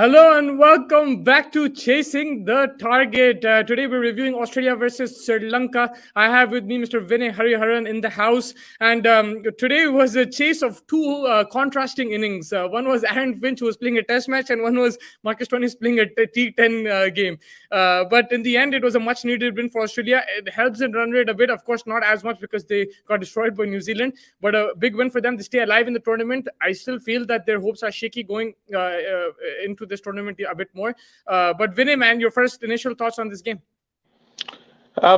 Hello and welcome back to Chasing the Target. Today we're reviewing Australia versus Sri Lanka. I have with me Mr. Vinay Hariharan in the house. And today was a chase of two contrasting innings. One was Aaron Finch, who was playing a test match, and one was Marcus Stoinis playing a T10 game. But in the end, it was a much needed win for Australia. It helps in run rate a bit. Of course, not as much because they got destroyed by New Zealand, but a big win for them. They stay alive in the tournament. I still feel that their hopes are shaky going into this tournament a bit more. But Vinay, man, your first initial thoughts on this game?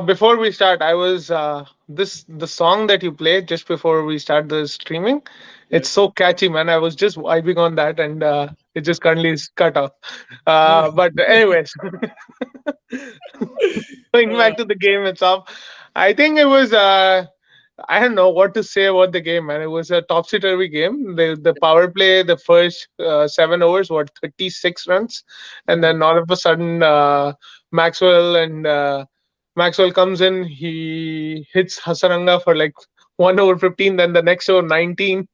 Before we start, I was the song that you played just before we start the streaming. It's so catchy, man. I was just vibing on that, and it just currently is cut off. But anyways, going back to the game itself, I think it was. I don't know what to say about the game, man. It was a topsy turvy game. The power play, the first 7 overs, 36 runs, and then all of a sudden, Maxwell and Maxwell comes in. He hits Hasaranga for like 1 over 15. Then the next over 19.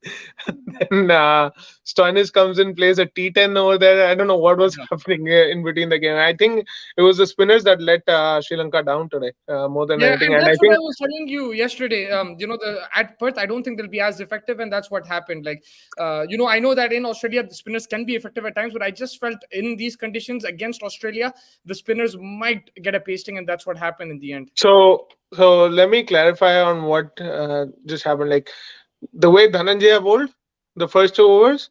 Then Stoinis comes in, plays a T10 over there. I don't know what was happening in between the game. I think it was the spinners that let Sri Lanka down today more than Yeah, anything. and And I that's what think I was telling you yesterday. At Perth, I don't think they'll be as effective, and that's what happened. I know that in Australia the spinners can be effective at times, but I just felt in these conditions against Australia, the spinners might get a pasting, and that's what happened in the end. so. Let me clarify on what just happened. Like the way Dhananjaya bowled the first 2 overs,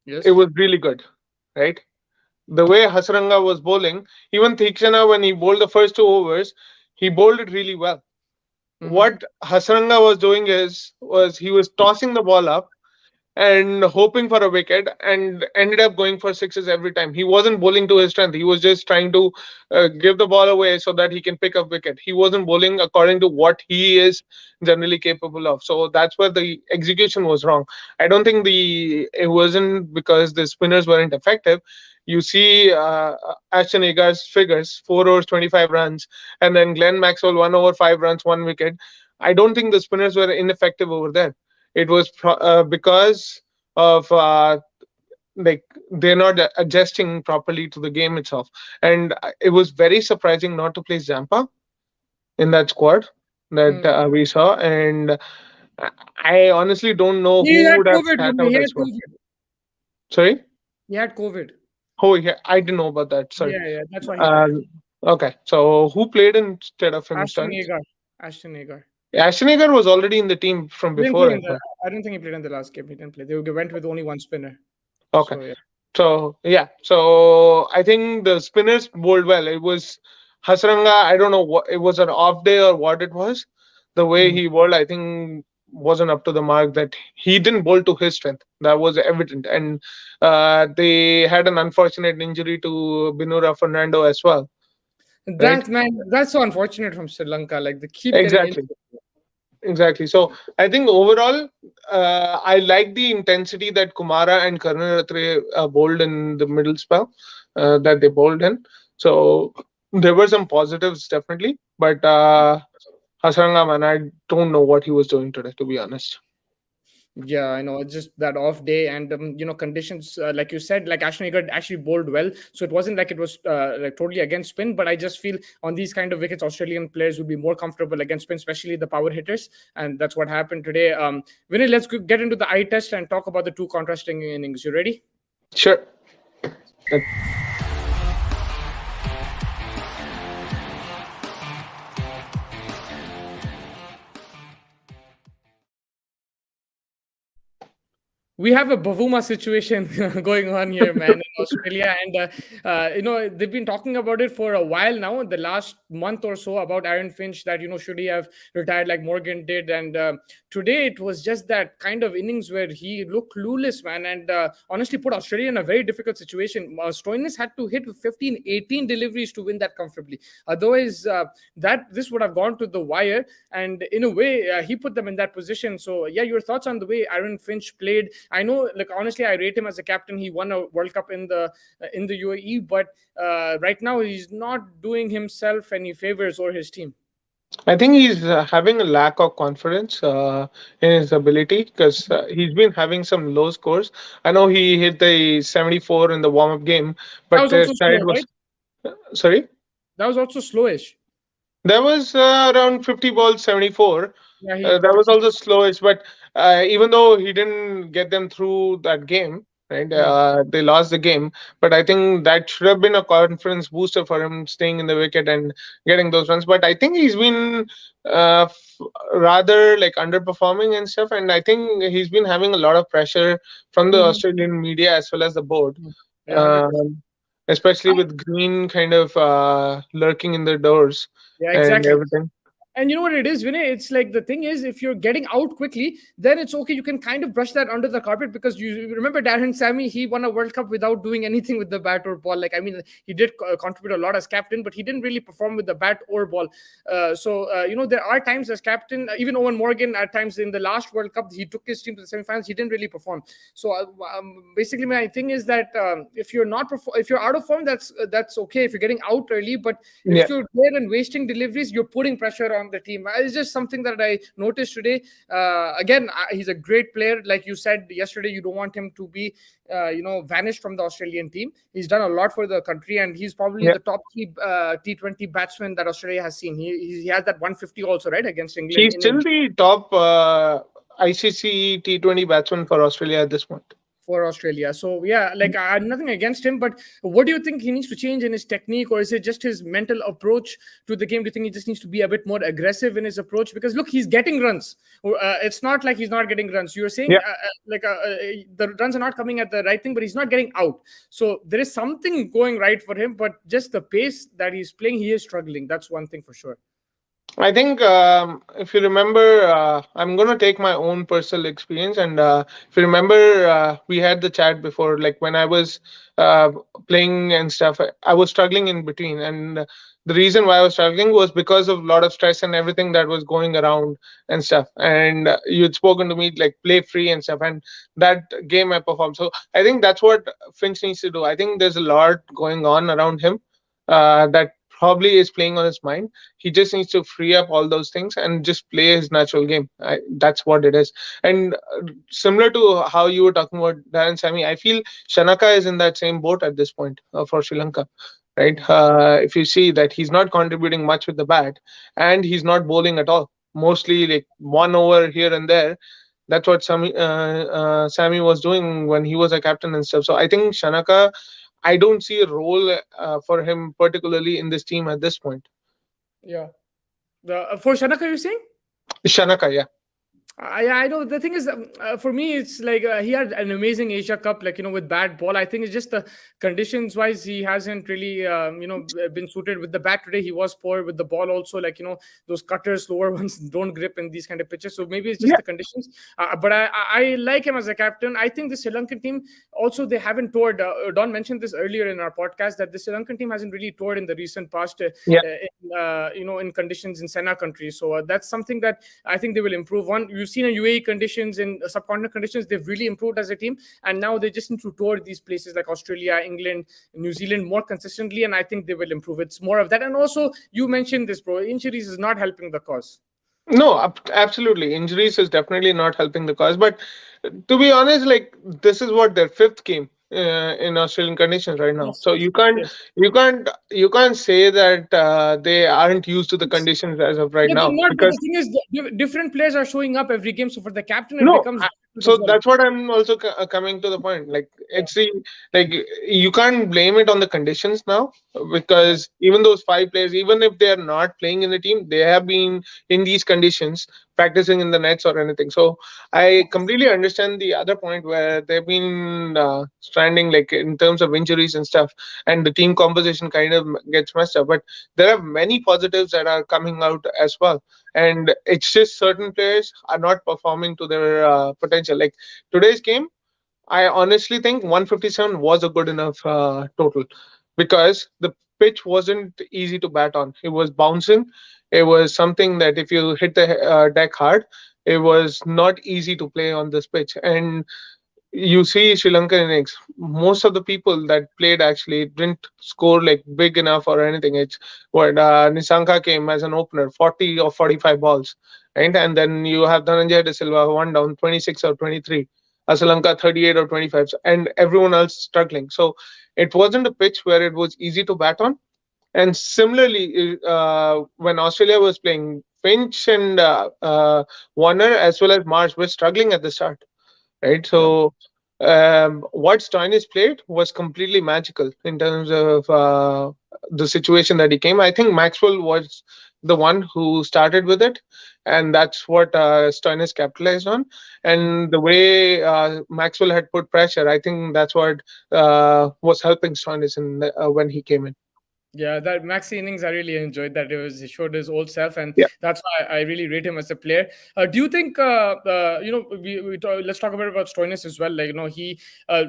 it Yes. was really good, right? The way Hasranga was bowling, even Thikshana, when he bowled the first 2 overs, he bowled it really well. Mm-hmm. What Hasranga was doing was he was tossing the ball up and hoping for a wicket and ended up going for sixes every time. He wasn't bowling to his strength. He was just trying to give the ball away so that he can pick up wicket. He wasn't bowling according to what he is generally capable of. So that's where the execution was wrong. I don't think it wasn't because the spinners weren't effective. You see Ashton Agar's figures, 4 overs, 25 runs, and then Glenn Maxwell, 1 over 5 runs, 1 wicket. I don't think the spinners were ineffective over there. It was because of like they're not adjusting properly to the game itself, and it was very surprising not to play Zampa in that squad that Mm. we saw. And I honestly don't know He who had would have COVID. sat He out had as well. COVID. Sorry. He had COVID. Oh yeah, I didn't know about that. Sorry. Yeah, that's why he left. um, okay, so who played instead of him? Ashton Stunts. Agar. Ashton Agar. Ashton was already in the team from He didn't play before, I in the. thought. I don't think he played in the last game. He didn't play. They went with only one spinner. Okay. So yeah. So yeah, so I think the spinners bowled well. It was Hasranga. I don't know what it was, an off day or what it was. The way Mhm. he bowled, I think, wasn't up to the mark. That he didn't bowl to his strength. That was evident, and they had an unfortunate injury to Binura Fernando as well. Right? That man, that's so unfortunate from Sri Lanka. Like they keep getting Exactly. injured. Exactly. So I think overall, I like the intensity that Kumara and Karnaratre bowled in the middle spell that they bowled in. So there were some positives definitely, but Hasranga, man, I don't know what he was doing today, to be honest. Yeah, I know. It's just that off day, and conditions, like you said, like Ashton Agar actually bowled well, so it wasn't like it was like totally against spin. But I just feel on these kind of wickets, Australian players would be more comfortable against spin, especially the power hitters, and that's what happened today. Vinny, let's get into the eye test and talk about the two contrasting innings. You ready? Sure. We have a Bavuma situation going on here, man, in Australia, and they've been talking about it for a while now. The last month or so about Aaron Finch, that should he have retired like Morgan did, and today it was just that kind of innings where he looked clueless, man, and honestly put Australia in a very difficult situation. Stoinis had to hit 15, 18 deliveries to win that comfortably. Otherwise, that this would have gone to the wire, and in a way, he put them in that position. So, yeah, your thoughts on the way Aaron Finch played? I know, like honestly, I rate him as a captain. He won a World Cup in the UAE, but right now he's not doing himself any favors or his team. I think he's having a lack of confidence in his ability because he's been having some low scores. I know he hit the 74 in the warm up game, That but was the also side slow, was right? sorry. That was also slowish. There was around 50 balls, 74. Yeah, he That was 50. also slowest, but even though he didn't get them through that game, right? Hmm. They lost the game, but I think that should have been a confidence booster for him staying in the wicket and getting those runs. But I think he's been rather like underperforming and stuff, and I think he's been having a lot of pressure from the Hmm. Australian media as well as the board. Yeah, 100%. Um, Especially with Green kind of lurking in the doors Yeah, and exactly. everything. And you know what it is, Vinay? It's like the thing is, if you're getting out quickly, then it's okay. You can kind of brush that under the carpet because you remember Darren Sammy, he won a World Cup without doing anything with the bat or ball. Like, I mean, he did contribute a lot as captain, but he didn't really perform with the bat or ball. There are times as captain, even Owen Morgan, at times in the last World Cup, he took his team to the semifinals. He didn't really perform. So basically, my thing is that if you're not if you're out of form, that's okay if you're getting out early. But if Yeah. you're there and wasting deliveries, you're putting pressure on the team. It's just something that I noticed today. Again, he's a great player. Like you said yesterday, you don't want him to be, vanished from the Australian team. He's done a lot for the country, and he's probably Yeah. the top three T20 batsman that Australia has seen. He has that 150 also, right, against England He's in still India. the top ICC T20 batsman for Australia at this point. For Australia. So yeah, like I had nothing against him, but what do you think he needs to change in his technique, or is it just his mental approach to the game? Do you think he just needs to be a bit more aggressive in his approach? Because look, he's getting runs. It's not like he's not getting runs. You're saying Yeah. the runs are not coming at the right thing, but he's not getting out. So there is something going right for him, but just the pace that he's playing, he is struggling. That's one thing for sure. I think if you remember, I'm going to take my own personal experience. And if you remember, we had the chat before, like when I was uh, playing and stuff, I was struggling in between. And the reason why I was struggling was because of a lot of stress and everything that was going around and stuff. And you'd spoken to me like play free and stuff. And that game I performed. So I think that's what Finch needs to do. I think there's a lot going on around him that probably is playing on his mind. He just needs to free up all those things and just play his natural game. That's what it is. And similar to how you were talking about Darren Sammy, I feel Shanaka is in that same boat at this point for Sri Lanka. Right? If you see that he's not contributing much with the bat and he's not bowling at all, mostly like one over here and there. That's what Sammy was doing when he was a captain and stuff. So I think Shanaka, I don't see a role for him particularly in this team at this point. Yeah. For Shanaka, you're saying? Shanaka, yeah. Yeah, I know. The thing is, for me, it's like he had an amazing Asia Cup, like with bad ball. I think it's just the conditions wise, he hasn't really, been suited with the bat today. He was poor with the ball also, like those cutters, slower ones don't grip in these kind of pitches. So maybe it's just Yeah. the conditions. But I like him as a captain. I think the Sri Lankan team also they haven't toured. Don mentioned this earlier in our podcast that the Sri Lankan team hasn't really toured in the recent past, Yeah. in conditions in Sena country. So that's something that I think they will improve on. You've seen in UAE conditions, in subcontinent conditions, they've really improved as a team, and now they just need to tour these places like Australia, England, New Zealand more consistently, and I think they will improve. It's more of that, and also you mentioned this, bro. Injuries is not helping the cause. No, absolutely. Injuries is definitely not helping the cause. But to be honest, like this is what their fifth game in Australian conditions right now. Yes, So yes. you can't say that they aren't used to the conditions as of right Yeah, they're now not. But because the thing is, different players are showing up every game. So for the captain, it no, becomes difficult as so well. that's what I'm also coming to the point. Like Yeah, it's the like you can't blame it on the conditions now yeah, because even those five players, even if they are not playing in the team, they have been in these conditions practicing in the nets or anything. So I completely understand the other point where they've been stranding, like in terms of injuries and stuff, and the team composition kind of gets messed up. But there are many positives that are coming out as well, and it's just certain players are not performing to their potential. Like today's game, I honestly think 157 was a good enough total because the pitch wasn't easy to bat on. It was bouncing. It was something that if you hit the deck hard, it was not easy to play on this pitch. And you see Sri Lankan innings, most of the people that played actually didn't score like big enough or anything. It's what Nisanka came as an opener, 40 or 45 balls, right? And then you have Dhananjay De Silva one down, 26 or 23. Sri Lanka 38 or 25, and everyone else struggling. So it wasn't a pitch where it was easy to bat on. And similarly, when Australia was playing, Finch and Warner as well as Marsh were struggling at the start, right? Yeah. So what Stoinis played was completely magical in terms of the situation that he came. I think Maxwell was the one who started with it, and that's what Stoinis capitalized on. And the way Maxwell had put pressure, I think that's what was helping Stoinis when he came in. Yeah, that Maxi innings, I really enjoyed that. He showed his old self, and Yeah. that's why I really rate him as a player. Do you think, let's talk about Stoinis as well. Like, he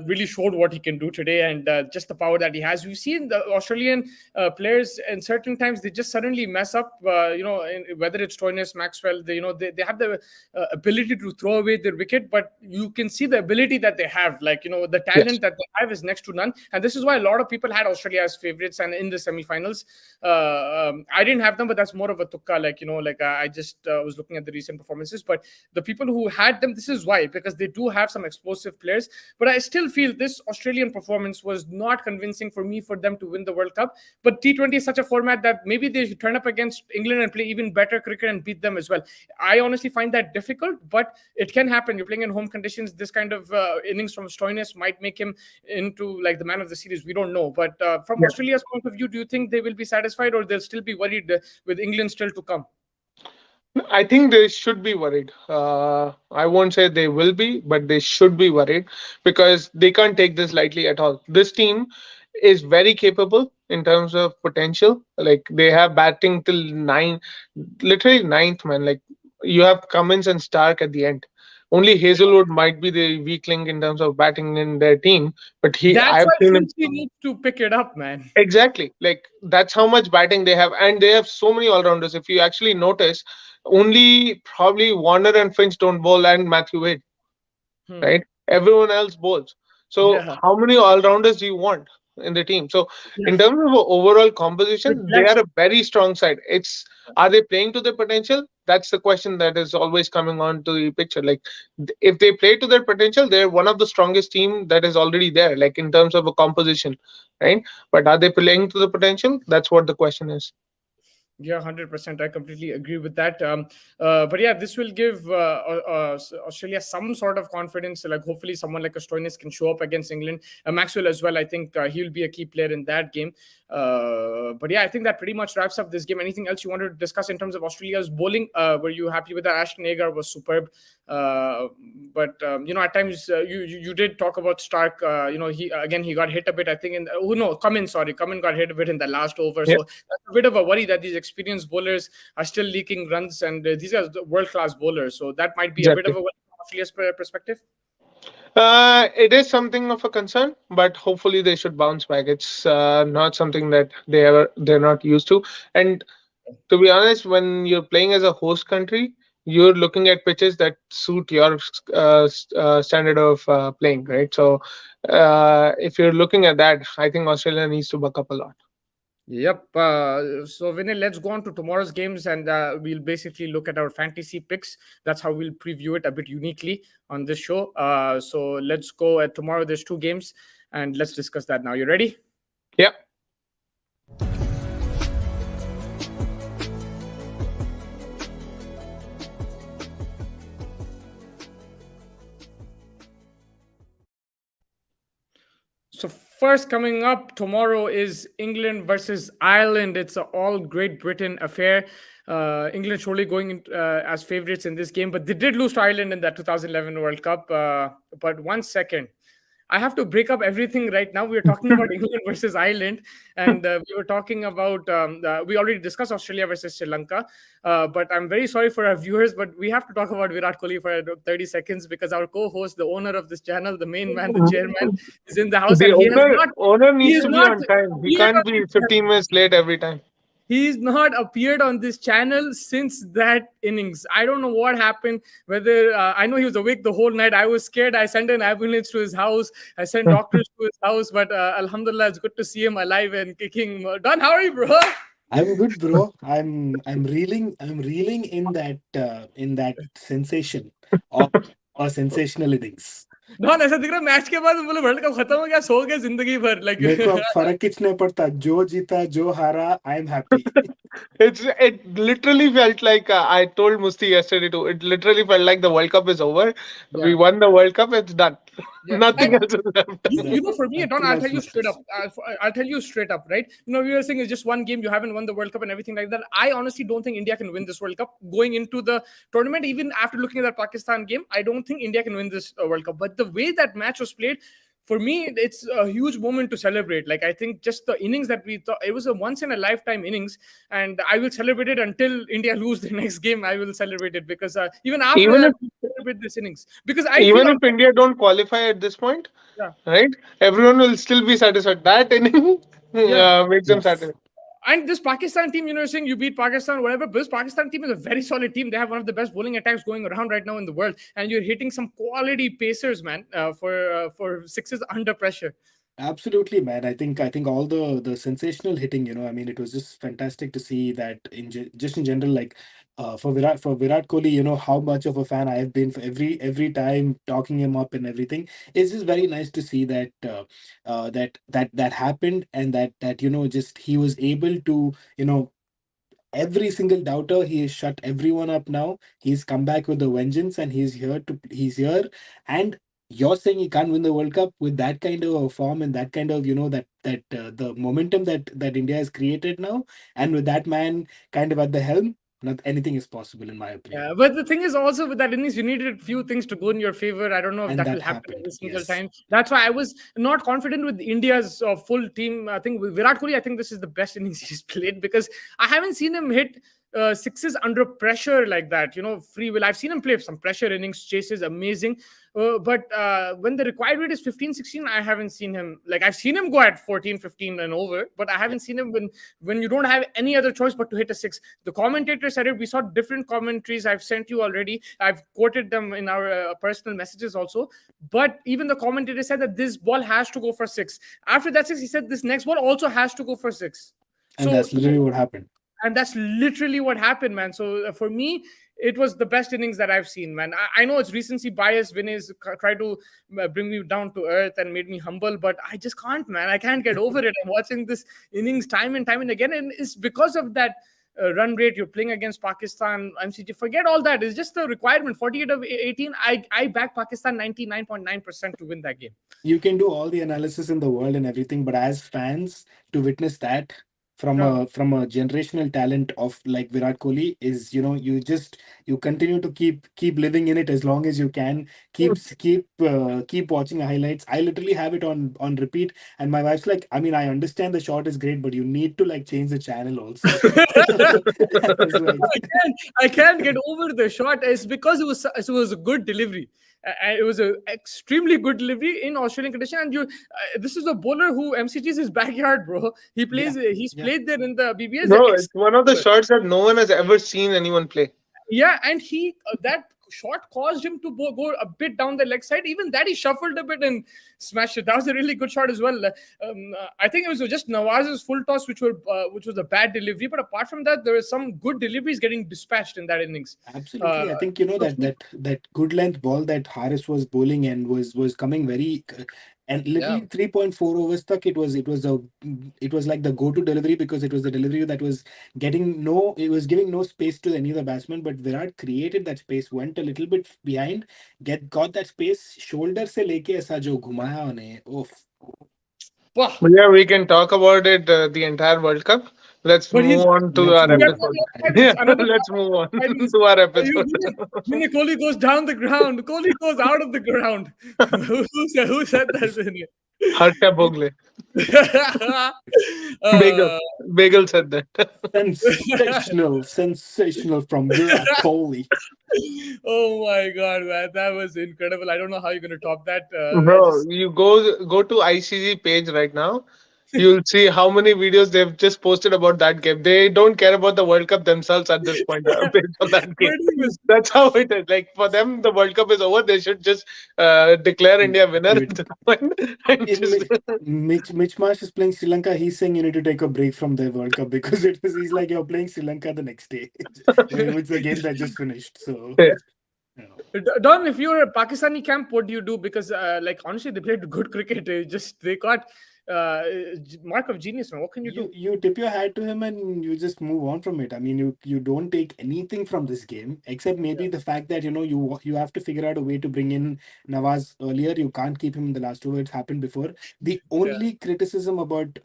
really showed what he can do today, and just the power that he has. We've seen the Australian players, and certain times they just suddenly mess up. Whether it's Stoinis, Maxwell, they have the ability to throw away their wicket, but you can see the ability that they have. Like, the Yes. talent that they have is next to none, and this is why a lot of people had Australia as favorites, and in the semifinals. I didn't have them, but that's more of a tukka. I just was looking at the recent performances, but the people who had them, this is why, because they do have some explosive players. But I still feel this Australian performance was not convincing for me for them to win the World Cup. But T20 is such a format that maybe they should turn up against England and play even better cricket and beat them as well. I honestly find that difficult, but it can happen. You're playing in home conditions. This kind of innings from Stoinis might make him into like the man of the series. We don't know. But from Yeah. Australia's point of view, do you think they will be satisfied, or they'll still be worried with England still to come? I think they should be worried. I won't say they will be, but they should be worried because they can't take this lightly at all. This team is very capable in terms of potential. Like they have batting till nine, literally ninth man. Like you have Cummins and Stark at the end. Only Hazelwood might be the weak link in terms of batting in their team, but That's I've why seen him. Finchie needs to pick it up, man. Exactly. Like that's how much batting they have, and they have so many all rounders. If you actually notice, only probably Warner and Finch don't bowl, and Matthew Wade, Hmm. right? Everyone else bowls. So Yeah, how many all rounders do you want in the team? So yeah. in terms of overall With composition, they less. are a very strong side. It's Are they playing to their potential? That's the question that is always coming on to the picture. Like if they play to their potential, they're one of the strongest team that is already there, like in terms of a composition, right? But are they playing to the potential? That's what the question is. Yeah, 100%. I completely agree with that. But yeah, this will give Australia some sort of confidence. Like, hopefully, someone like a Stoinis can show up against England. Maxwell as well. I think he'll be a key player in that game. But yeah, I think that pretty much wraps up this game. Anything else you wanted to discuss in terms of Australia's bowling? Were you happy with that? Ashton Agar was superb. Uh, but at times you did talk about Stark. He got hit a bit. I think Cummins. Sorry, Cummins got hit a bit in the last over. Yeah, So that's a bit of a worry that these experienced bowlers are still leaking runs, and these are world class bowlers. So that might be a bit of exactly. a worry from Australia's perspective. It is something of a concern, but hopefully they should bounce back. It's not something that they're not used to. And to be honest, when you're playing as a host country, you're looking at pitches that suit your standard of playing, right? So if you're looking at that, I think Australia needs to buck up a lot. Yep. So, Vinay, let's go on to tomorrow's games, and we'll basically look at our fantasy picks. That's how we'll preview it a bit uniquely on this show. So, let's go at tomorrow. There's two games, and let's discuss that now. You ready? Yeah. So first coming up tomorrow is England versus Ireland. It's an all Great Britain affair. England surely going as favorites in this game, but they did lose to Ireland in that 2011 World Cup. But 1 second, I have to break up everything right now. We are talking about England versus Ireland, and we were talking about. We already discussed Australia versus Sri Lanka, but I'm very sorry for our viewers, but we have to talk about Virat Kohli for 30 seconds because our co-host, the owner of this channel, the main man, the chairman, is in the house, The and he has not. owner He needs is to be not. on time. He He is can't be not. 15 minutes late every time. He's not appeared on this channel since that innings. I don't know what happened. Whether I know he was awake the whole night. I was scared. I sent an ambulance to his house. I sent doctors to his house. But Alhamdulillah, it's good to see him alive and kicking. Don, how are you, bro? I'm good, bro. I'm reeling in that sensation of a sensational innings. Don ऐसा दिख रहा है match के बाद बोले world cup खत्म हो गया सो गए जिंदगी भर लाइक मेरे को अब फर्क कुछ नहीं पड़ता, जो जीता जो हारा, I am happy. It literally felt like I told Musti yesterday too. It literally felt like the World Cup is over. We yeah. won the World Cup. It's done. Yeah. Nothing And else is left. for me, Don, Nothing I'll else tell you straight up. matters. I'll tell you straight up, right? We were saying it's just one game. You haven't won the World Cup and everything like that. I honestly don't think India can win this World Cup going into the tournament. Even after looking at that Pakistan game, I don't think India can win this World Cup. But the way that match was played, for me, it's a huge moment to celebrate. Like, I think just the innings that we thought, it was a once in a lifetime innings, and I will celebrate it until India lose the next game. I will celebrate it because even after Even that, if we celebrate this innings because I even feel if India don't qualify at this point, yeah. right? Everyone will still be satisfied. That inning Yeah. makes them Yes. satisfied. And this Pakistan team, you're saying you beat Pakistan, whatever. But this Pakistan team is a very solid team. They have one of the best bowling attacks going around right now in the world, and you're hitting some quality pacers, man, for sixes under pressure. Absolutely, man. I think all the sensational hitting, I mean, it was just fantastic to see that just in general, like for Virat Kohli, how much of a fan I have been for every time talking him up and everything. It's just very nice to see that that happened, and that just he was able to every single doubter. He has shut everyone up now. He's come back with a vengeance, and he's here. And you're saying he can't win the World Cup with that kind of a form and that kind of the momentum that India has created now, and with that man kind of at the helm, not anything is possible in my opinion. Yeah, but the thing is also with that innings, you needed a few things to go in your favor. I don't know if And that will that happen happened. every single Yes, time. That's why I was not confident with India's full team. I think with Virat Kohli, I think this is the best innings he's played because I haven't seen him hit sixes under pressure like that. Free will. I've seen him play some pressure innings, chases, amazing. But when the required rate is 15, 16, I haven't seen him. Like, I've seen him go at 14, 15 and over, but I yeah. haven't seen him when you don't have any other choice but to hit a six. The commentator said it. We saw different commentaries. I've sent you already. I've quoted them in our personal messages also. But even the commentator said that this ball has to go for six. After that six, he said this next ball also has to go for six. And So that's literally what happened. and that's literally what happened, man. So for me, it was the best innings that I've seen, man. I know it's recency bias. Vinay's tried to bring me down to earth and made me humble, but I just can't, man. I can't get over it. I'm watching this innings time and again, and it's because of that run rate. You're playing against Pakistan, MCG. Forget all that. It's just the requirement. 48 of 18. I back Pakistan 99.9% to win that game. You can do all the analysis in the world and everything, but as fans, to witness that from Yeah. a generational talent of like Virat Kohli is, you continue to keep living in it as long as you can. Keep watching highlights. I literally have it on repeat, and my wife's like, I mean, I understand the shot is great, but you need to like change the channel also. I was like, I can't get over the shot. It's because it was a good delivery. And it was an extremely good delivery in Australian condition. And this is a bowler who MCG is his backyard, bro. He yeah, plays. He's yeah. played there in the BBS. No, it's one of the shots that no one has ever seen anyone play. Yeah, and he that shot caused him to go a bit down the leg side. Even that he shuffled a bit and smashed it. That was a really good shot as well. I think it was just Nawaz's full toss, which was a bad delivery. But apart from that, there were some good deliveries getting dispatched in that innings. Absolutely. I think So that good length ball that Harris was bowling and was coming very and yeah. literally 3.4 overs stuck. It was like the go-to delivery because it was the delivery that was it was giving no space to any of the batsmen, but Virat created that space, went a little bit behind, got that space, shoulder se leke aisa jo ghumaya unhe. Oof. Wow. But yeah, we can talk about it the entire World Cup. Let's But move on to Let's our move we are on. episode. talking about that. Yeah, It's another let's move on I mean, to our you episode. Vinay Kohli goes down the ground. Kohli goes out of the ground. Who said that, Vinay? Harsha Bhogle. Bagel. uh, Bagel said that. Sensational from Virat Kohli. oh my god, man, that was incredible. I don't know how you're gonna top that. I Bro, just you go to ICC page right now. You'll see how many videos they've just posted about that game. They don't care about the World Cup themselves at this point, based on that game. Pretty much. That's how it is. Like for them, the World Cup is over. They should just declare India winner Give at it. this point and In just. Mitch Marsh is playing Sri Lanka. He's saying you need to take a break from the World Cup because he's like you're playing Sri Lanka the next day, which the game that just finished. So, Yeah. you know. Don, if you're a Pakistani camp, what do you do? Because, like, honestly, they played good cricket. Just they got mark of genius. Man. What can you do? You tip your hat to him and you just move on from it. I mean, you don't take anything from this game except maybe the fact that you have to figure out a way to bring in Nawaz earlier. You can't keep him in the last over. It's happened before. The Yeah, only criticism about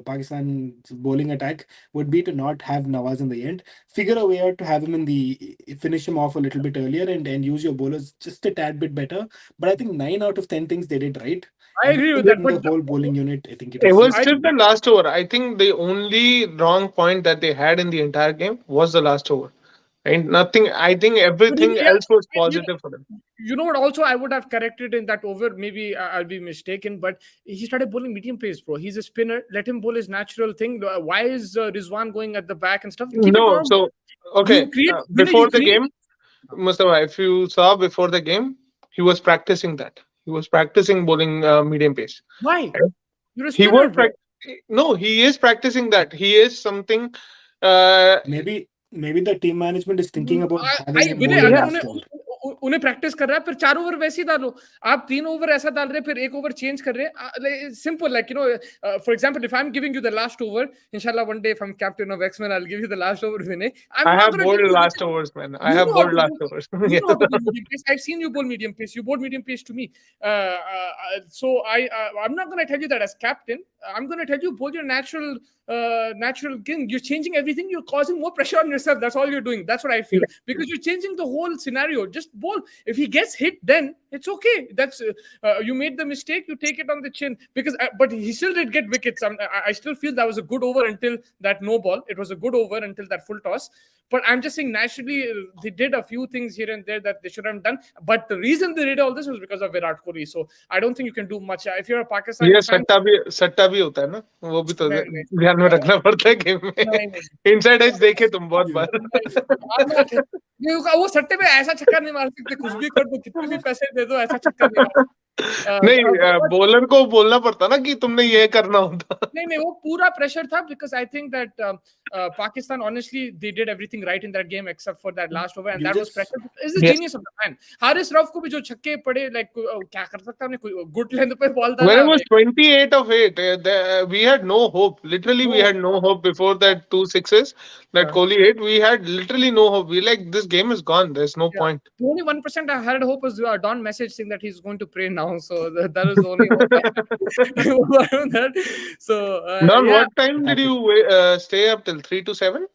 Pakistan's bowling attack would be to not have Nawaz in the end. Figure a way out to have him in the finish him off a little bit earlier and use your bowlers just a tad bit better. But I think 9 out of 10 things they did right. I And agree with that. in But the whole bowling unit, I think it It was was just I just the last over. I think the only wrong point that they had in the entire game was the last over. And nothing, I think but everything yeah, else was you positive for them. you know what? Also, I would have corrected in that over. Maybe I'll be mistaken, but he started bowling medium pace, bro. He's a spinner. Let him bowl his natural thing. Why is Rizwan going at the back and stuff? Keep it No, normal. so, okay, You create winner. You before the create. game, Mustafa, if you saw before the game, he was practicing that. He was practicing bowling medium pace. Why? Right? You're a He was spinner, bro. no, he is practicing that. He is something. Uh, maybe the team management is thinking about having him Vinay bowl the अगर yeah, उन्हें last over. उन्हें practice कर रहा है फिर 4 over वैसे ही डालो आप 3 ओवर ऐसा डाल रहे हैं फिर 1 ओवर चेंज कर रहे हैं simple like for example if I am giving you the last over इंशाल्लाह one day if I am captain of axeman I will give you the last over Vinay I am I not have gonna bowled tell last you overs, man. I you have know how bowled to last bowl. overs. You Yeah. know how to bowl medium pace. I've seen you bowl medium pace. You bowled medium pace to me. So I'm not going to tell you that as captain. I'm going to tell you bowl your natural game. You're changing everything. You're causing more pressure on yourself. That's all you're doing. That's what I feel because you're changing the whole scenario. Just bowl. If he gets hit, then it's okay. That's you made the mistake. You take it on the chin because but he still did get wickets. I still feel that was a good over until that no ball. It was a good over until that full toss. But I'm just saying, naturally, they did a few things here and there that they should have done. But the reason they did all this was because of Virat Kohli. So I don't think you can do much. If you're a ये Pakistani fan, सट्टा भी होता है ना, वो भी तो नहीं, नहीं, ध्यान में रखना पड़ता है गेम में. नहीं, नहीं, इनसाइड एज देखे तुम बहुत Yeah. बार. नहीं, I'm not- वो सट्टे पे ऐसा छक्का नहीं मार सकते कुछ भी कर दो कितने भी पैसे दे दो ऐसा छक्का नहीं मार नहीं, बॉलर को बोलना पड़ता ना कि तुमने ये करना होता. नहीं वो पूरा प्रेशर था because I think that Pakistan honestly they did everything right in that game except for that last over and You that was just pressure. Is the Yes. genius of the man. Haris Rauf को भी जो छक्के पड़े like क्या कर सकता हमने कोई गुड लेंथ पे बॉल When डाला it was 28 of 8, we had no hope. Literally, we No. had no hope before that two sixes that Yeah. Kohli hit. We had literally no hope. We like this game is gone. There's no Yeah. point. The only 1% I had hope was Don message saying that he's going to pray now. So that was the only hope I had. That. So Don, yeah, what time did you stay up till 3 to 7?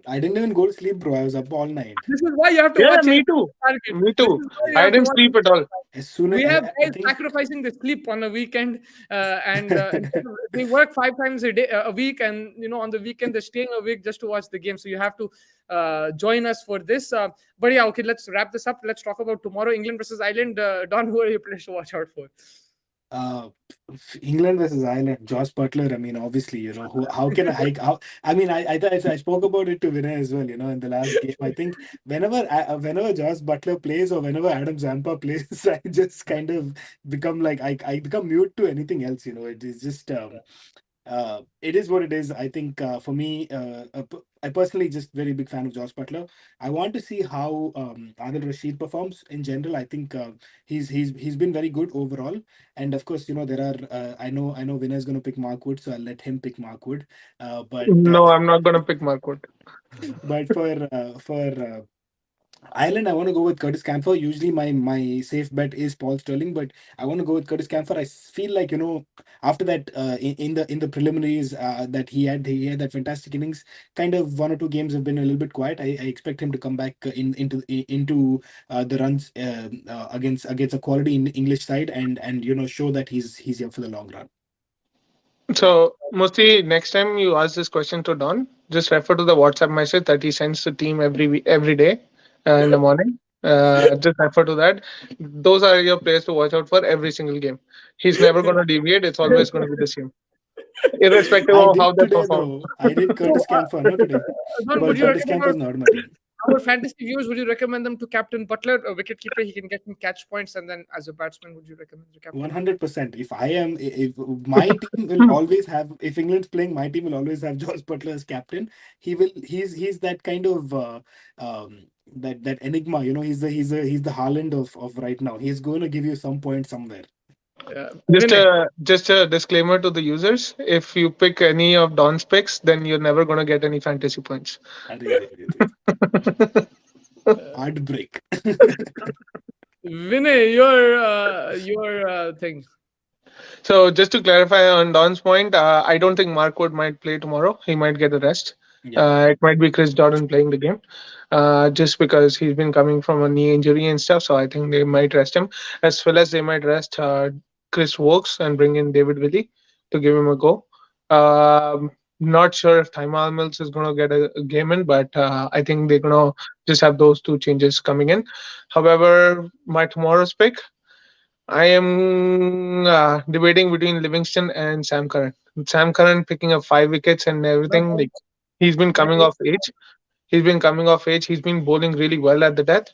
I didn't even go to sleep, bro. I was up all night. this is why you have to Yeah, watch me it. too. Target. Me This too. is why you I have to didn't watch sleep at all. As soon we as have I guys think sacrificing the sleep on a weekend and they work 5 times a day a week and on the weekend they're staying awake just to watch the game so you have to join us for this but yeah okay let's wrap this up. Let's talk about tomorrow England versus Ireland. Don, who are your players to watch out for? uh England versus Ireland, Josh Butler. I mean, obviously, how can I hike? I mean, I spoke about it to Vinay as well. In the last game, I think whenever Josh Butler plays or whenever Adam Zampa plays, I just kind of become like I become mute to anything else. It is just it is what it is. I think for me, I personally just very big fan of Josh Butler. I want to see how Adil Rashid performs in general. I think he's been very good overall. And of course, there are I know Vinay is going to pick Mark Wood, so I'll let him pick Mark Wood. But No, I'm not going to pick Markwood. but for Ireland, I want to go with Curtis Camphor. Usually, my safe bet is Paul Sterling, but I want to go with Curtis Camphor. I feel like after that in the preliminaries that he had that fantastic innings. Kind of 1 or 2 games have been a little bit quiet. I expect him to come back into the runs against a quality English side and show that he's here for the long run. So, Musti, next time you ask this question to Don, just refer to the WhatsApp message that he sends the team every day in the morning. Just refer to that. Those are your players to watch out for every single game. He's never going to deviate. It's always going to be the same. irrespective I of how did they today perform. though. I did So, Curtis Camp for no today, Don, would but you Curtis recommend Camp was normally. our fantasy viewers? Would you recommend them to captain Butler, a wicket keeper? He can get him catch points, and then as a batsman, would you recommend to captain him? 100%. If my team will always have, if England's playing, my team will always have Josh Butler as captain. He's that kind of that enigma. He's the Haaland of right now. He's going to give you some point somewhere. Just Vinay. a disclaimer to the users: if you pick any of Don's picks, then you're never gonna get any fantasy points. Arre, arre, arre. Heartbreak. Vinay, your thing. So just to clarify on Don's point, I don't think Mark Wood might play tomorrow. He might get a rest. Yeah. It might be Chris Jordan playing the game, just because he's been coming from a knee injury and stuff. So I think they might rest him, as well as they might rest Chris Wokes and bring in David Willey to give him a go. Not sure if Thymal Mills is going to get a game in, but I think they're going to just have those two changes coming in. However, my tomorrow's pick, I am debating between Livingston and Sam Curran. Sam Curran picking up 5 wickets and everything. Like, he's been coming off age. He's been coming off age. He's been bowling really well at the death.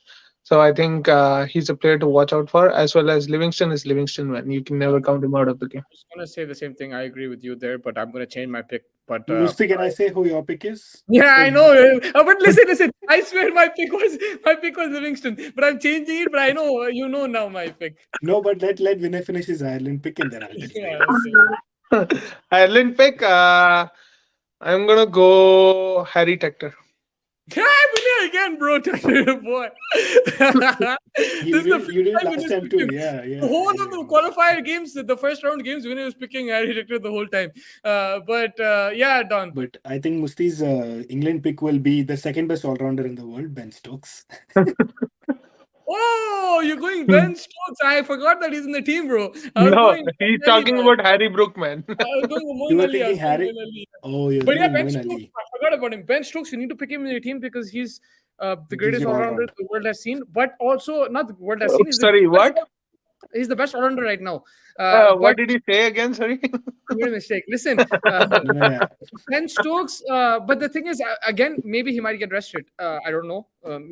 So I think he's a player to watch out for, as well as Livingston is Livingston, man. You can never count him out of the game. I was gonna say the same thing. I agree with you there, but I'm gonna change my pick. But Musti, can I say who your pick is? yeah, I know. But listen. I swear my pick was Livingston, but I'm changing it. But I know you know now my pick. No, but let Vinay finish his Ireland pick and then I'll tell Yeah, you. okay. Ireland pick, I'm going to go Harry Tector. Vinay again, bro. Boy. You This is the did, you did fifth time last Vinay's time too. picking. Yeah, The whole of yeah. the qualifier games, the first round games, Vinay was picking Harry Tector the whole time. But yeah, Don. But I think Musti's England pick will be the second best all rounder in the world, Ben Stokes. Oh, you're going Ben Stokes. I forgot that he's in the team, bro. I was No, going he's Moeen Ali, talking man. about Harry Brook, man. I was going with You Moeen were Ali. I thinking was going Harry. Moeen Ali. Oh, you're But yeah, thinking Ben Moeen Stokes. Ali. I forgot about him. Ben Stokes, you need to pick him in your team because he's the He's greatest your all all rounder round. the world has seen. But also, not the world has seen. Sorry, what? He's the best all rounder right now. What But did he say again? Sorry. I made a mistake. Listen, Yeah. Ben Stokes. But the thing is, again, maybe he might get rested. I don't know.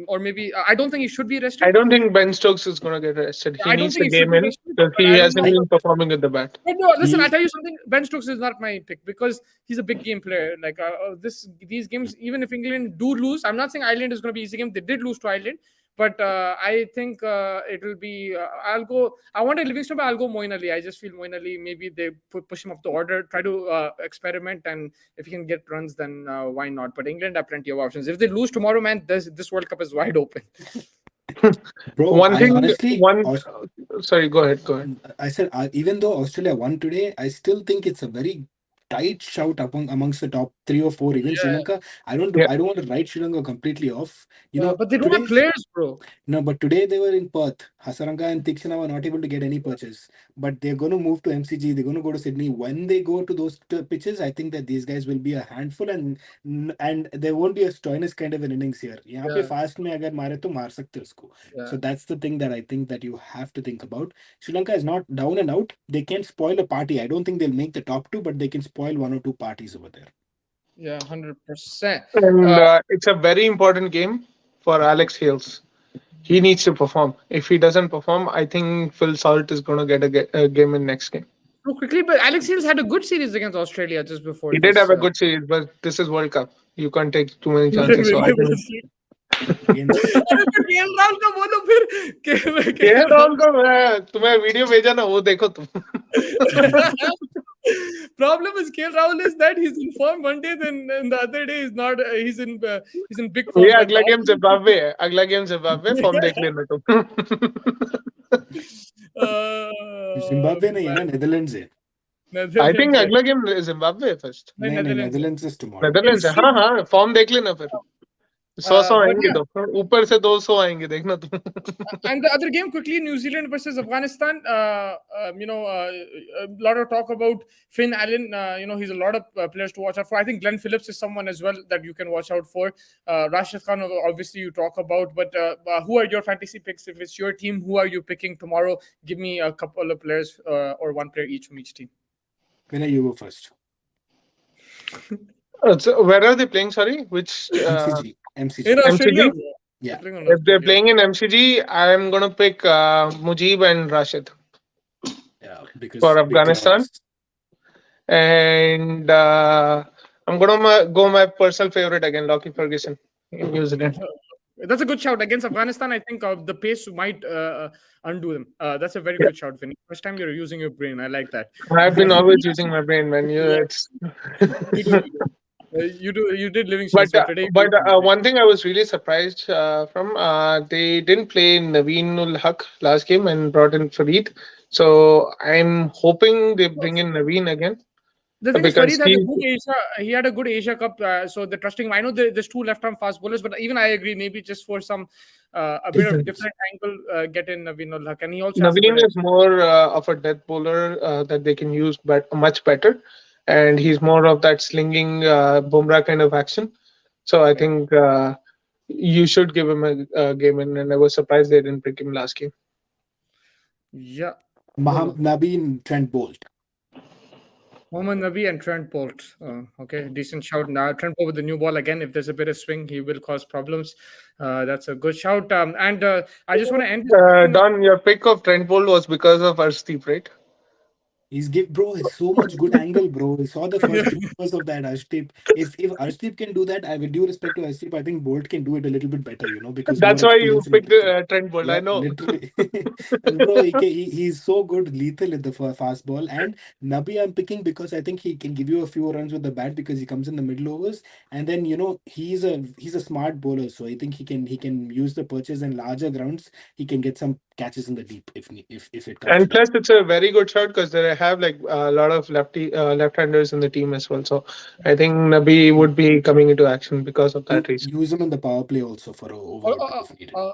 Or maybe I don't think he should be I rested. don't think Ben Stokes is going to get arrested. He I don't needs the think he should game be in rested. because But he I don't hasn't know. been performing with the bat. But no, listen, I'll He, tell you something. Ben Stokes is not my pick because he's a big game player. Like these games, even if England do lose, I'm not saying Ireland is going to be easy game. They did lose to Ireland, but I think it will be. I'll go. I wanted Livingston, but I'll go Moeen Ali. I just feel Moeen Ali. Maybe they push him up the order, try to experiment, and if he can get runs, then why not? But England have plenty of options. If they lose tomorrow, man, this World Cup is wide open. bro, One I thing, honestly, one. Sorry, go ahead. Go ahead. I said, even though Australia won today, I still think it's a very tight shout amongst the top 3 or 4. Even Sri Yeah, Lanka, I don't Yeah. want to write Sri Lanka completely off. but they don't have Today's players, bro. No, but today they were in Perth. Hasaranga and Tikshana were not able to get any purchase. But they're going to move to MCG. They're going to go to Sydney. When they go to those pitches, I think that these guys will be a handful, and there won't be a Stoinis kind of an innings here. यहाँ पे Yeah, fast में अगर मारे तो मार सकते उसको. yeah. So that's the thing that I think that you have to think about. Sri Lanka is not down and out. They can spoil a party. I don't think they'll make the top 2, but they can spoil 1 or 2 parties over there. Yeah, 100%. And it's a very important game for Alex Hales. He needs to perform. If he doesn't perform, I think Phil Salt is going to get a game in next game. So quickly, but Alex Hales had a good series against Australia just before He this. did have a good series, but this is World Cup. You can't take too many chances. So I think Against KL Rahul का बोलो फिर KL Rahul को मैं तुम्हें video भेजा ना वो देखो तुम. Problem is KL Rahul is that he's in form one day, then the other day he's not. He's in big form. ये but अगला now- गेम जिम्बाब्वे है. अगला गेम जिम्बाब्वे फॉर्म देख लेना तुम. Zimbabwe नहीं है ना, Netherlands है. I think अगला गेम जिम्बाब्वे है फर्स्ट. नहीं, Netherlands is tomorrow. नेदरलैंड्स है. हाँ हाँ फॉर्म देख लेना फिर. 100 but आएंगे yeah. तो ऊपर से 200 आएंगे देखना तुम. And the other game quickly, New Zealand versus Afghanistan. A lot of talk about Finn Allen. He's a lot of players to watch out for. I think Glenn Phillips is someone as well that you can watch out for. Rashid Khan, obviously you talk about, but who are your fantasy picks? If it's your team, who are you picking tomorrow? Give me a couple of players or one player each from each team. Vinay, you go first. So where are they playing? Sorry, which MCG, In MCG. Australia, MCG? bro. They're Yeah, playing in If they're Australia. playing in MCG, I'm gonna pick Mujib and Rashid yeah, for Afghanistan, because and I'm gonna go my personal favorite again, Lockie Ferguson in New Zealand. That's a good shout against Afghanistan. I think the pace might undo them. That's a very good shout, Vinny. First time you're using your brain. I like that. I've been always Yeah, using my brain, man. yeah, It's you do. You do. You do. You did Livingston. but So today you're using your brain. one thing I was really surprised from they didn't play Naveen ul Haq last game and brought in Farid. So I'm hoping they bring in Naveen again The thing is, because Farid had a he good Asia. He had a good Asia Cup. So the trusting. I know there's two left-arm fast bowlers, but even I agree. Maybe just for some a bit of difference. different angle, get in Naveen Haq, and he also has a Naveen good. is more of a death bowler that they can use but much better, and he's more of that slinging Bumrah kind of action. So I Yeah. think you should give him a game in, and I was surprised they didn't pick him last game. Yeah. Bolo. Mohammed Nabi and Trent Bolt. Mohammad Nabi and Trent Bolt. Okay, decent shout. Now Trent Bolt with the new ball again. If there's a bit of swing, he will cause problems. That's a good shout. And I just want to end this talking. Don, your pick of Trent Bolt was because of Arshdeep, right? He's give bro. It's so much good angle, bro. I saw the first 3 overs of that Arshdeep. If Arshdeep can do that, I with due respect to Arshdeep, I think Bolt can do it a little bit better. Because more That's why you experience in picked cricket. Trent Bolt. I Yeah, know. literally. Bro, he's so good, lethal at the fast ball. And Nabi, I'm picking because I think he can give you a few runs with the bat because he comes in the middle overs. And then he's a smart bowler, so I think he can use the perches and larger grounds. He can get some catches in the deep if it comes to And that. plus, it's a very good shot because they have like a lot of left-handers in the team as well. So I think Nabi would be coming into action because of that reason. Use him in the power play also for a Uh, over or two uh, if needed. uh,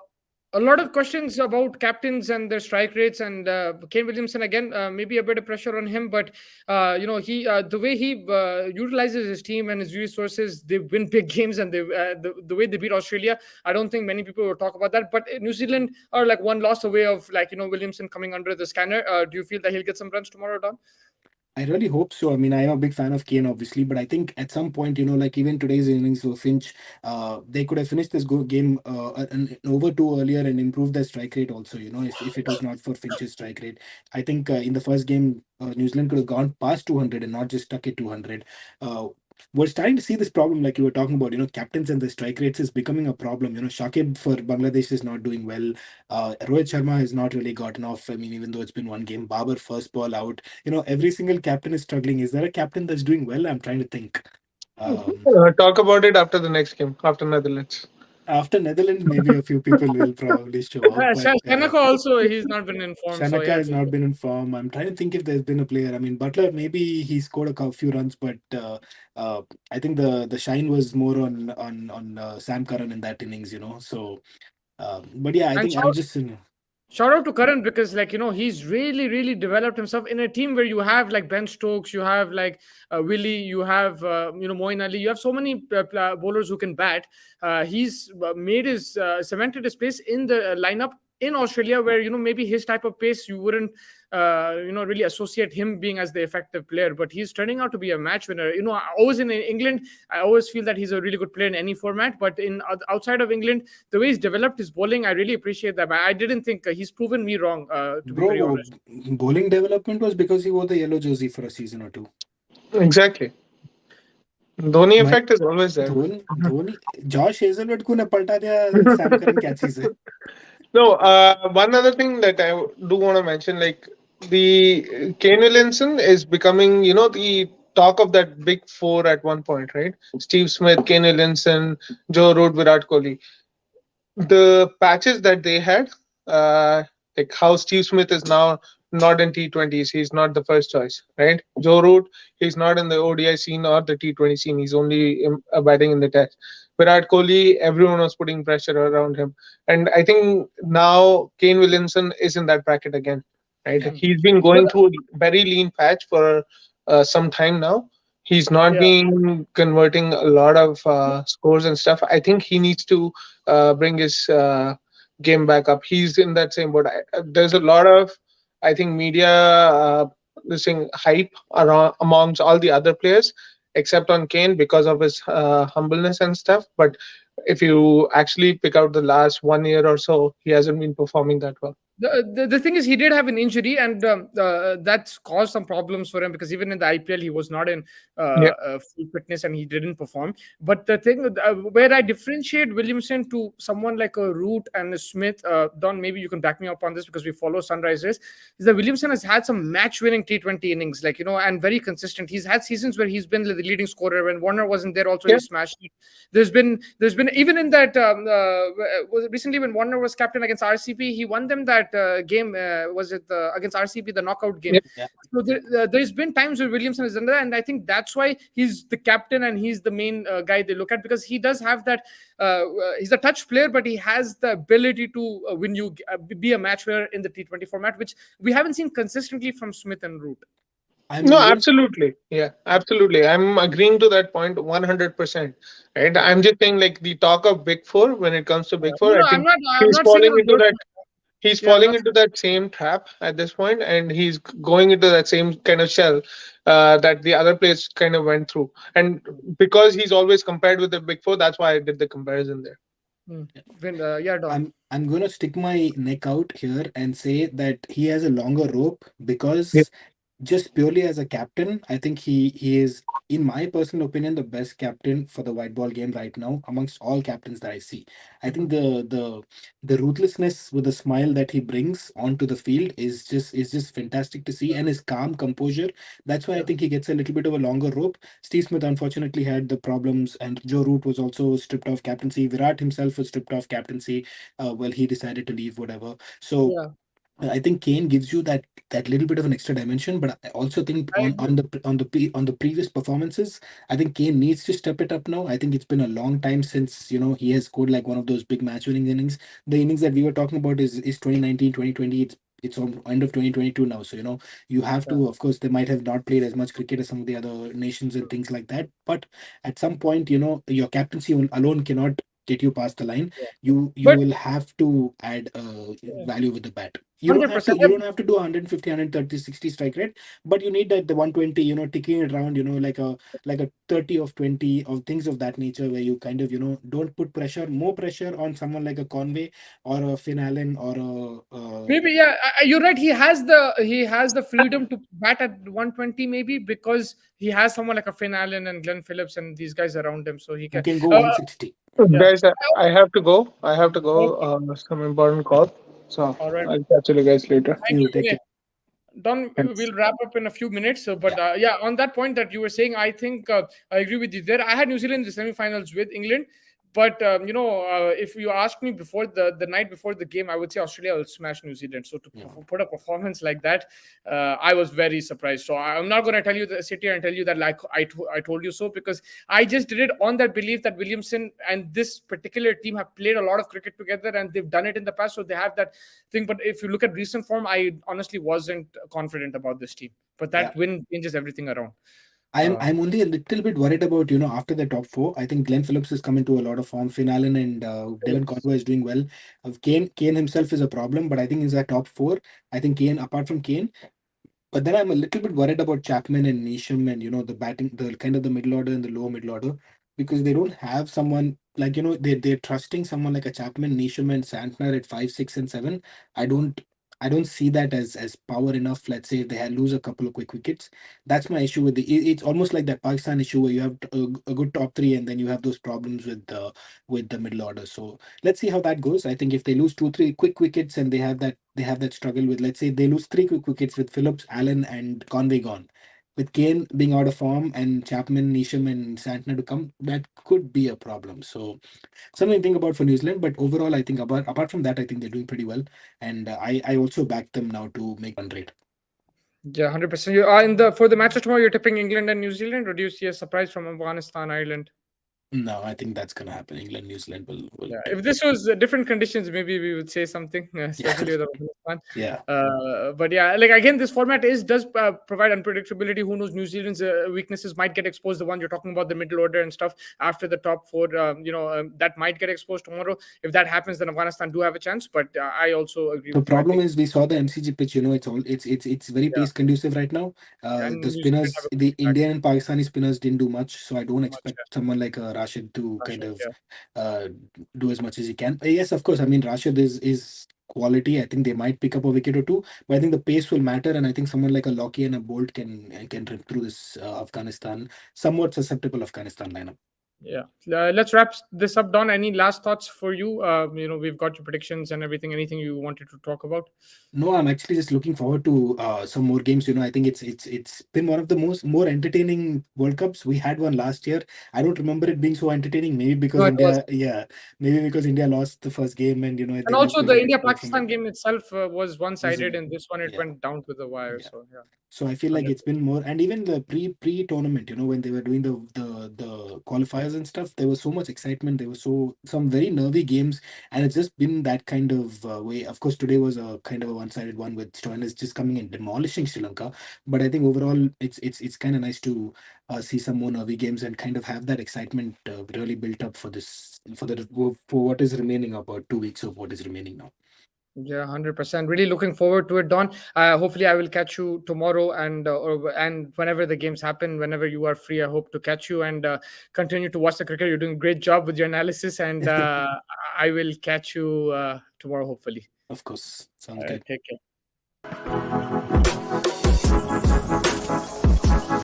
a lot of questions about captains and their strike rates and Kane Williamson again. Maybe a bit of pressure on him, but he the way he utilizes his team and his resources, they win big games, and the way they beat Australia. I don't think many people will talk about that. But New Zealand are like one loss away of Williamson coming under the scanner. Do you feel that he'll get some runs tomorrow, Don? I really hope so. I mean, I am a big fan of Kane, obviously, but I think at some point, like even today's innings for Finch, they could have finished this game an over two earlier and improved their strike rate also. If it was not for Finch's strike rate, I think in the first game, New Zealand could have gone past 200 and not just stuck at 200. We're starting to see this problem, like you were talking about. Captains and the strike rates is becoming a problem. Shakib for Bangladesh is not doing well. Rohit Sharma has not really gotten off. I mean, even though it's been one game, Babar first ball out. Every single captain is struggling. Is there a captain that's doing well? I'm trying to think. Um, Talk about it after the next game, after Netherlands. After Netherlands, maybe a few people will probably show up, but Shanaka also, he's not been informed. So Shanaka yeah, has not been in form. I'm trying to think if there's been a player. I mean, Butler, maybe he scored few runs, but I think the shine was more on Sam Curran in that innings. So, but yeah, I and think I'm just. shout out to Karan because he's really really developed himself in a team where you have like Ben Stokes, you have like Willie, you have Moeen Ali, you have so many bowlers who can bat. He's made his cemented his place in the lineup in Australia, where maybe his type of pace you wouldn't really associate him being as the effective player, but he's turning out to be a match winner. I always in England, I always feel that he's a really good player in any format, but in outside of England, the way he's developed his bowling, I really appreciate that. I didn't think he's proven me wrong, to be very Bro, honest. bowling development was because he wore the yellow jersey for a season or two. Exactly. Dhoni My effect is always there, man. Dhoni Josh Hazlewood को ने पलटा दिया Sam Curran क्या चीज है. No, one other thing that I do want to mention, like the Kane Williamson is becoming, the talk of that big four at one point, right? Steve Smith, Kane Williamson, Joe Root, Virat Kohli. The patches that they had, like how Steve Smith is now not in T20s, he's not the first choice, right? Joe Root, he's not in the ODI scene or the T20 scene, he's only batting in the test. Virat Kohli, everyone was putting pressure around him. And I think now Kane Williamson is in that bracket again, right? Yeah. He's been But going through a very lean patch for some time now. He's not yeah, been converting a lot of scores and stuff. I think he needs to bring his game back up. He's in that same boat. There's a lot of, I think, media this thing hype around amongst all the other players, except on Kane because of his humbleness and stuff. But if you actually pick out the last 1 year or so, he hasn't been performing that well. The thing is, he did have an injury, and that's caused some problems for him, because even in the IPL, he was not in Yeah, full fitness and he didn't perform. But the thing where I differentiate Williamson to someone like a Root and a Smith, Don, maybe you can back me up on this because we follow Sunrisers, is that Williamson has had some match-winning T20 innings, like, and very consistent. He's had seasons where he's been the leading scorer. When Warner wasn't there, also yeah, he smashed it. There's been even in that was it recently when Warner was captain against RCB, he won them that game. Was it against RCB, the knockout game? yeah. Yeah. So there's been times where Williamson is under, and I think that's why he's the captain and he's the main guy they look at, because he does have that. He's a touch player, but he has the ability to win you, be a match winner in the T20 format, which we haven't seen consistently from Smith and Root. No, I'm gonna absolutely. Yeah, absolutely. I'm agreeing to that point 100%. Right. I'm just saying, like, the talk of Big Four, when it comes to Big No, Four, no, I I'm think not. I'm he's not saying it falling on into that. purpose. He's Yeah, I'm falling not. into that same trap at this point, and he's going into that same kind of shell that the other players kind of went through. And because he's always compared with the Big Four, that's why I did the comparison there. Hmm. Yeah, Don. I'm gonna stick my neck out here and say that he has a longer rope Yeah. because just purely as a captain, I think he is, in my personal opinion, the best captain for the white ball game right now amongst all captains that I see. I think Mhm. the ruthlessness with the smile that he brings onto the field is just fantastic to see, and his calm composure. That's why I Yeah, think he gets a little bit of a longer rope. Steve Smith unfortunately had the problems, and Joe Root was also stripped of captaincy. Virat himself was stripped of captaincy. Well, he decided to leave, whatever. So yeah, I think Kane gives you that little bit of an extra dimension, but I also think I on agree. the previous performances, I think Kane needs to step it up now. I think it's been a long time since he has scored like one of those big match winning innings. The innings that we were talking about is 2019, 2020. It's on end of 2022 now. So you have Yeah, to, of course, they might have not played as much cricket as some of the other nations and things like that. But at some point, your captaincy alone cannot get you past the line. yeah. You But will have to add yeah, value with the bat. You don't have to 100%. you don't have to do 150, 130, 60 strike rate, but you need that the 120, ticking it around, like a 30 of 20 of things of that nature, where you kind of don't put more pressure on someone like a Conway or a Finn Allen or a Maybe, yeah, you're right. He has the freedom to bat at 120, maybe because he has someone like a Finn Allen and Glenn Phillips and these guys around him, so he who can. can go Uh, 160. yeah. Guys, I have to go. I have to go. Okay. Some important call. So All right. I'll catch you guys later. See Thank you, you, take Vinay. care. Don, Thanks. we'll wrap up in a few minutes. But Yeah. yeah, on that point that you were saying, I think I agree with you there. I had New Zealand in the semi-finals with England, but if you asked me before the night before the game, I would say Australia will smash New Zealand. So to Yeah. put a performance like that, I was very surprised. So I'm not going to sit here and tell you that like I told you so, because I just did it on that belief that Williamson and this particular team have played a lot of cricket together and they've done it in the past, so they have that thing. But if you look at recent form, I honestly wasn't confident about this team. But Yeah. that win changes everything around. I'm Uh, I'm only a little bit worried about, after the top four. I think Glenn Phillips is coming to a lot of form. Finn Allen and Devon Conway is doing well. Kane himself is a problem, but I think he's a top four. I think Kane, apart from Kane, but then I'm a little bit worried about Chapman and Neesham and the batting, the kind of the middle order and the lower middle order, because they don't have someone like they're trusting someone like a Chapman, Neesham, and Santner at 5, 6, and 7. I don't see that as power enough. Let's say if they lose a couple of quick wickets, that's my issue with it's almost like that Pakistan issue where you have a good top three and then you have those problems with the middle order. So let's see how that goes. I think if they lose 2, 3 quick wickets and they have that struggle with, let's say they lose 3 quick wickets with Phillips, Allen, and Conway gone, with Kane being out of form and Chapman, Neesham, and Santner to come, that could be a problem. So something to think about for New Zealand. But overall, I think apart from that, I think they're doing pretty well, and I also back them now to make run rate. yeah, 100%. You are in the for the matches tomorrow. You're tipping England and New Zealand, or do you see a surprise from Afghanistan, Ireland? No, I think that's gonna happen. England, New Zealand will Yeah, take. if this was different conditions, maybe we would say something, Yeah, especially with Afghanistan. yeah. But yeah, like again, this format does provide unpredictability. Who knows? New Zealand's weaknesses might get exposed. The one you're talking about, the middle order and stuff after the top four, that might get exposed tomorrow. If that happens, then Afghanistan do have a chance. But I also agree The with you. I problem think is we saw the MCG pitch. It's very yeah, pace conducive right now. yeah, The and New Zealand have spinners, a good the attack Indian and Pakistani spinners didn't do much, so I don't much. expect someone like Rashid to kind Russia, of yeah. uh, do as much as he can. Yes, of course. I mean, Rashid is quality. I think they might pick up a wicket or two, but I think the pace will matter, and I think someone like a Lockie and a Bolt can rip through this Afghanistan, somewhat susceptible Afghanistan lineup. Yeah. Let's wrap this up, Don. Any last thoughts for you? We've got your predictions and everything. Anything you wanted to talk about? No, I'm actually just looking forward to some more games. I think it's been one of the more entertaining World Cups. We had one last year. I don't remember it being so entertaining. Maybe because No, it was. India, yeah, maybe because India lost the first game, and And they left also a the little bit India more from Pakistan it. game itself was Was one-sided, and this one it yeah, went down to the wire. yeah. So yeah, So I feel like it's 100%. been more, and even the pre tournament, when they were doing the qualifiers and stuff, there was so much excitement. There was some very nervy games, and it's just been that kind of way. Of course, today was a kind of a one-sided one with Stoinis just coming and demolishing Sri Lanka. But I think overall, it's kind of nice to see some more nervy games and kind of have that excitement really built up for what is remaining, about 2 weeks of what is remaining now. Yeah, 100%. Really looking forward to it, Don. Hopefully, I will catch you tomorrow, and whenever the games happen, whenever you are free, I hope to catch you and continue to watch the cricket. You're doing a great job with your analysis, and I will catch you tomorrow, hopefully. Of course, sounds good. Take care.